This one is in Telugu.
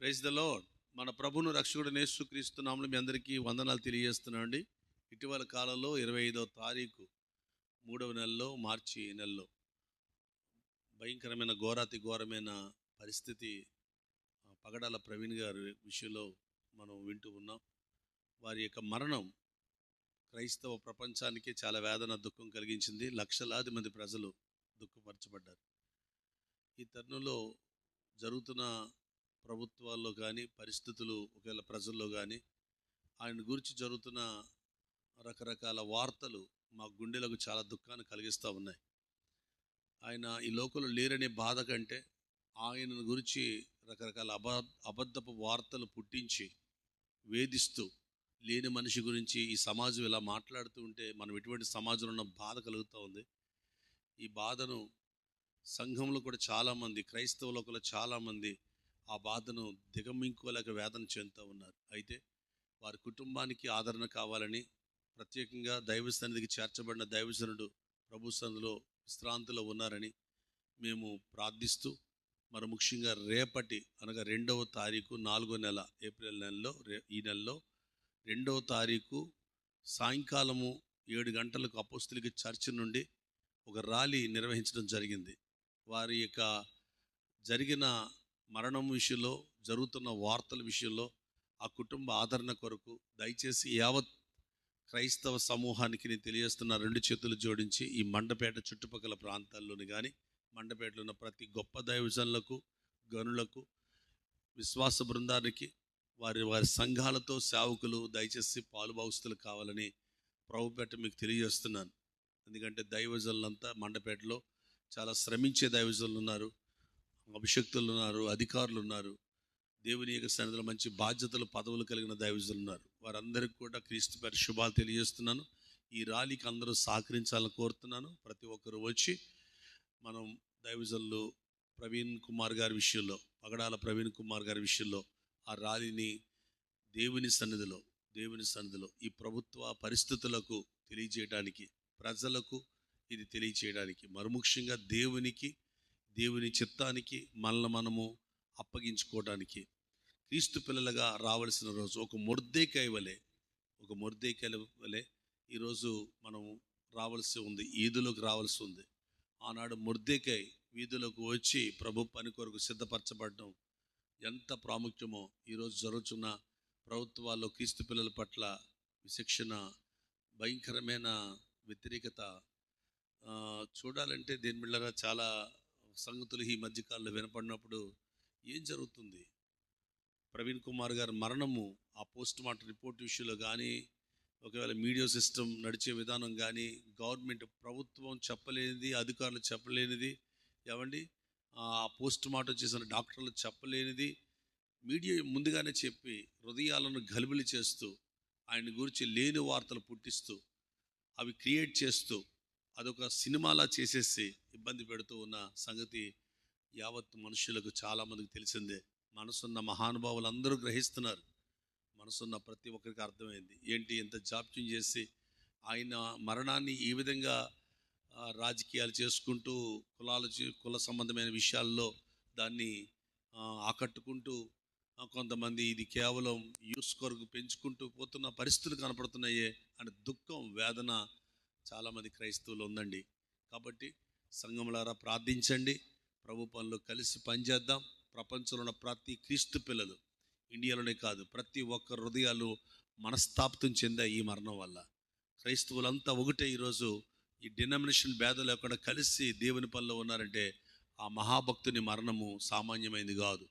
Praise the lord. మన ప్రభువును రక్షకుడైన యేసుక్రీస్తు నామములో మీ అందరికీ వందనాలు తెలియజేస్తున్నానండి. ఇటీవల కాలంలో 25వ తారీఖు 3వ నెలలో మార్చి నెలలో భయంకరమైన ఘోరాతి ఘోరమైన పరిస్థితి పగడాల ప్రవీణ్ గారి విషయంలో మనం వింటూ ఉన్నాం. వారి యొక్క మరణం క్రైస్తవ ప్రపంచానికి చాలా వేదన దుఃఖం కలిగించింది. లక్షలాది మంది ప్రజలు దుఃఖపరచబడ్డారు. ఈ తరుణంలో జరుగుతున్న ప్రభుత్వాల్లో కానీ పరిస్థితులు ఒకవేళ ప్రజల్లో కానీ ఆయన గురించి జరుగుతున్న రకరకాల వార్తలు మా గుండెలకు చాలా దుఃఖాన్ని కలిగిస్తూ ఉన్నాయి. ఆయన ఈ లోకంలో లేరనే బాధ కంటే ఆయన గురించి రకరకాల అబద్ధపు వార్తలు పుట్టించి వేధిస్తూ లేని మనిషి గురించి ఈ సమాజం ఇలా మాట్లాడుతూ ఉంటే మనం ఎటువంటి సమాజంలో ఉన్న బాధ కలుగుతూ ఉంది. ఈ బాధను సంఘంలో కూడా చాలామంది క్రైస్తవ లోకంలో చాలామంది ఆ బాధను దిగమించుకోలేక వేదన చెందుతూ ఉన్నారు. అయితే వారి కుటుంబానికి ఆదరణ కావాలని ప్రత్యేకంగా దైవ సన్నిధికి చేర్చబడిన దైవజనుడు ప్రభు సన్నిధిలో విశ్రాంతిలో ఉన్నారని మేము ప్రార్థిస్తూ మరి ముఖ్యంగా రేపటి అనగా 2వ తారీఖు 4వ నెల ఏప్రిల్ నెలలో ఈ నెలలో 2వ తారీఖు సాయంకాలము 7 గంటలకు అపోస్తులిక చర్చ్ నుండి ఒక ర్యాలీ నిర్వహించడం జరిగింది. వారి యొక్క జరిగిన మరణం విషయంలో జరుగుతున్న వార్తల విషయంలో ఆ కుటుంబ ఆదరణ కొరకు దయచేసి యావత్ క్రైస్తవ సమూహానికి నేను తెలియజేస్తున్న 2 చేతులు జోడించి ఈ మండపేట చుట్టుపక్కల ప్రాంతాల్లోని కానీ మండపేటలో ఉన్న ప్రతి గొప్ప దైవజనులకు గనులకు విశ్వాస బృందానికి వారి వారి సంఘాలతో సేవకులు దయచేసి పాలుభాగస్తులు కావాలని ప్రభుపేట మీకు తెలియజేస్తున్నాను. ఎందుకంటే దైవజనులంతా మండపేటలో చాలా శ్రమించే దైవజనులు ఉన్నారు, అభిషక్తులు ఉన్నారు, అధికారులు ఉన్నారు, దేవుని యొక్క సన్నిధిలో మంచి బాధ్యతలు పదవులు కలిగిన దైవజనులు ఉన్నారు. వారందరికీ కూడా క్రీస్తు పేరు శుభాలు తెలియజేస్తున్నాను. ఈ ర్యాలీకి అందరూ సహకరించాలని కోరుతున్నాను. ప్రతి ఒక్కరు వచ్చి మనం దైవజనులు ప్రవీణ్ కుమార్ గారి విషయంలో పగడాల ప్రవీణ్ కుమార్ గారి విషయంలో ఆ ర్యాలీని దేవుని సన్నిధిలో ఈ ప్రభుత్వ పరిస్థితులకు తెలియజేయడానికి ప్రజలకు ఇది తెలియచేయడానికి మరుముఖ్యంగా దేవుని చిత్తానికి మనల్ని మనము అప్పగించుకోవడానికి క్రీస్తు పిల్లలుగా రావలసిన రోజు ఒక మొర్దెకాయ వలె ఈరోజు మనం రావాల్సి ఉంది, ఈదులోకి రావాల్సి ఉంది. ఆనాడు మొర్దెకాయ వీధులకు వచ్చి ప్రభు పని కొరకు సిద్ధపరచబడడం ఎంత ప్రాముఖ్యమో ఈరోజు జరుగుతున్న ప్రభుత్వాల్లో క్రీస్తు పిల్లల పట్ల విశిక్షణ, భయంకరమైన వ్యతిరేకత చూడాలంటే దేని బిళ్ళగా చాలా సంగతులు ఈ మధ్యకాలంలో వినపడినప్పుడు ఏం జరుగుతుంది? ప్రవీణ్ కుమార్ గారి మరణము ఆ పోస్ట్ మార్టం రిపోర్ట్ విషయంలో కానీ ఒకవేళ మీడియా సిస్టమ్ నడిచే విధానం కానీ గవర్నమెంట్ ప్రభుత్వం చెప్పలేనిది, అధికారులు చెప్పలేనిది, ఏమండి ఆ పోస్ట్ మార్టం చేసిన డాక్టర్లు చెప్పలేనిది మీడియా ముందుగానే చెప్పి హృదయాలను గలిబిలి చేస్తూ ఆయన గురించి లేని వార్తలు పుట్టిస్తూ అవి క్రియేట్ చేస్తూ అదొక సినిమాలా చేసేసి ఇబ్బంది పెడుతూ ఉన్న సంగతి యావత్ మనుషులకు చాలామందికి తెలిసిందే. మనసున్న మహానుభావులు అందరూ గ్రహిస్తున్నారు. మనసున్న ప్రతి ఒక్కరికి అర్థమైంది ఏంటి ఎంత జాప్యం చేసి ఆయన మరణాన్ని ఈ విధంగా రాజకీయాలు చేసుకుంటూ కుల సంబంధమైన విషయాల్లో దాన్ని ఆకట్టుకుంటూ కొంతమంది ఇది కేవలం యూస్ కొరకు పెంచుకుంటూ పోతున్న పరిస్థితులు కనపడుతున్నాయే అనే దుఃఖం వేదన చాలామంది క్రైస్తవులు ఉందండి. కాబట్టి సంఘములారా ప్రార్థించండి, ప్రభు పనులు కలిసి పనిచేద్దాం. ప్రపంచంలో ఉన్న ప్రతి క్రీస్తు పిల్లలు ఇండియాలోనే కాదు ప్రతి ఒక్క హృదయాలు మనస్తాప్తం చెందాయి ఈ మరణం వల్ల. క్రైస్తవులంతా ఒకటే ఈరోజు ఈ డినామినేషన్ భేదం లేకుండా కలిసి దేవుని పనిలో ఉన్నారంటే ఆ మహాభక్తుని మరణము సామాన్యమైనది కాదు.